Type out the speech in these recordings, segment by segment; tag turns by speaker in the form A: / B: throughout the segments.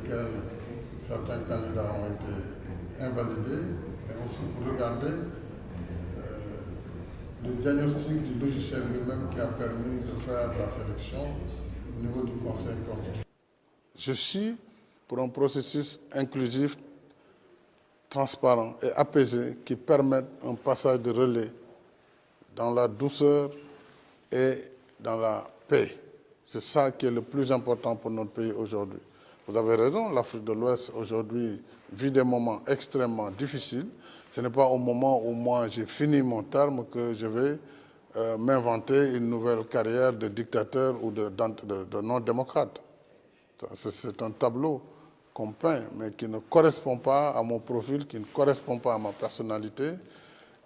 A: lesquels certains candidats ont été invalidés, mais aussi pour regarder le diagnostic du logiciel lui-même qui a permis de faire la sélection au niveau du Conseil constitutionnel. Je suis pour un processus inclusif, transparent et apaisé qui permette un passage de relais dans la douceur et dans la paix. C'est ça qui est le plus important pour notre pays aujourd'hui. Vous avez raison, l'Afrique de l'Ouest aujourd'hui vit des moments extrêmement difficiles. Ce n'est pas au moment où moi j'ai fini mon terme que je vais m'inventer une nouvelle carrière de dictateur ou de non-démocrate. C'est un tableau qu'on peint, mais qui ne correspond pas à mon profil, qui ne correspond pas à ma personnalité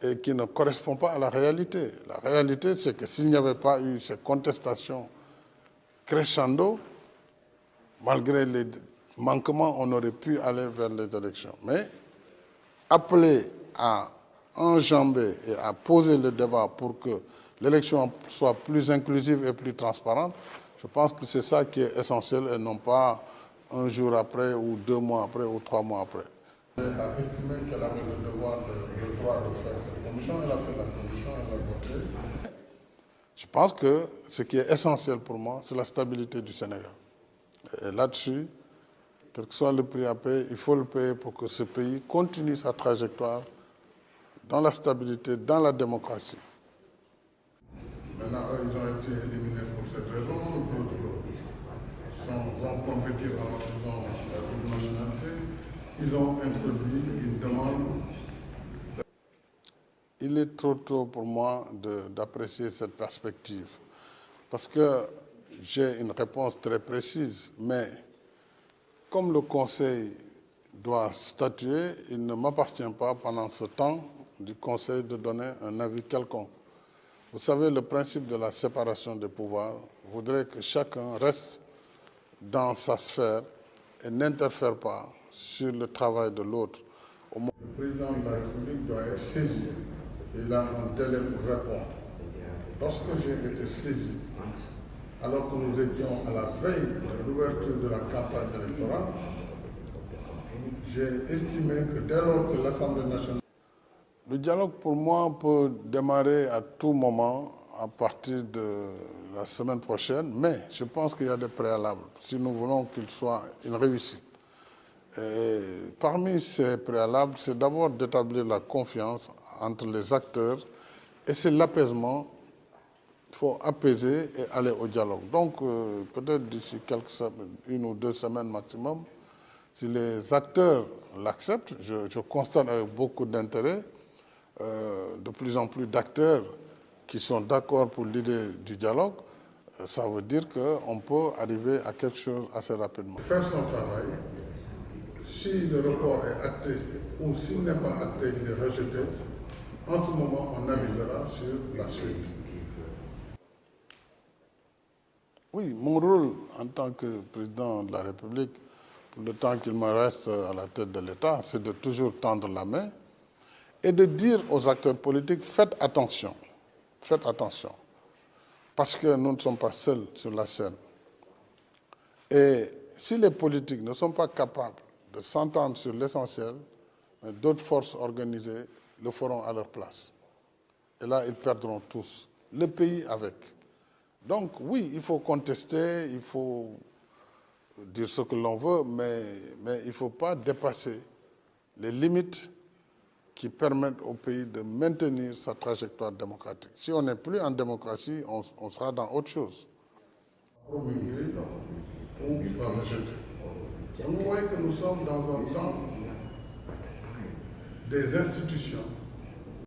A: et qui ne correspond pas à la réalité. La réalité, c'est que s'il n'y avait pas eu ces contestations crescendo, malgré les manquements, on aurait pu aller vers les élections. Mais appeler à enjamber et à poser le débat pour que l'élection soit plus inclusive et plus transparente, je pense que c'est ça qui est essentiel et non pas un jour après ou 2 mois après ou 3 mois après. Elle a estimé qu'elle avait le devoir, le droit de faire cette commission. Elle a fait la commission, elle a voté. Je pense que ce qui est essentiel pour moi, c'est la stabilité du Sénégal. Et là-dessus, quel que soit le prix à payer, il faut le payer pour que ce pays continue sa trajectoire dans la stabilité, dans la démocratie. Maintenant, eux, ils ont été éliminés pour cette raison. D'autres vont compétir en faisant la double nationalité. Ils ont introduit une demande. Il est trop tôt pour moi d'apprécier cette perspective. Parce que j'ai une réponse très précise, mais comme le Conseil doit statuer, il ne m'appartient pas pendant ce temps du Conseil de donner un avis quelconque. Vous savez, le principe de la séparation des pouvoirs voudrait que chacun reste dans sa sphère et n'interfère pas sur le travail de l'autre. Le président de la République doit être saisi. Il a un délai pour répondre. Lorsque j'ai été saisi, alors que nous étions à la veille de l'ouverture de la campagne électorale, j'ai estimé que dès lors que l'Assemblée nationale... Le dialogue, pour moi, peut démarrer à tout moment, à partir de la semaine prochaine, mais je pense qu'il y a des préalables, si nous voulons qu'il soit une réussite. Et parmi ces préalables, c'est d'abord d'établir la confiance entre les acteurs, et c'est l'apaisement. Il faut apaiser et aller au dialogue. Donc, peut-être d'ici une ou 2 semaines maximum, si les acteurs l'acceptent, je constate avec beaucoup d'intérêt, de plus en plus d'acteurs qui sont d'accord pour l'idée du dialogue, ça veut dire qu'on peut arriver à quelque chose assez rapidement. Faire son travail, si le report est acté ou s'il n'est pas acté, il est rejeté, en ce moment, on avisera sur la suite. Oui, mon rôle en tant que président de la République, pour le temps qu'il me reste à la tête de l'État, c'est de toujours tendre la main et de dire aux acteurs politiques, faites attention, parce que nous ne sommes pas seuls sur la scène. Et si les politiques ne sont pas capables de s'entendre sur l'essentiel, d'autres forces organisées le feront à leur place. Et là, ils perdront tous, le pays avec. Donc oui, il faut contester, il faut dire ce que l'on veut, mais il ne faut pas dépasser les limites qui permettent au pays de maintenir sa trajectoire démocratique. Si on n'est plus en démocratie, on sera dans autre chose. Vous voyez que nous sommes dans un temps des institutions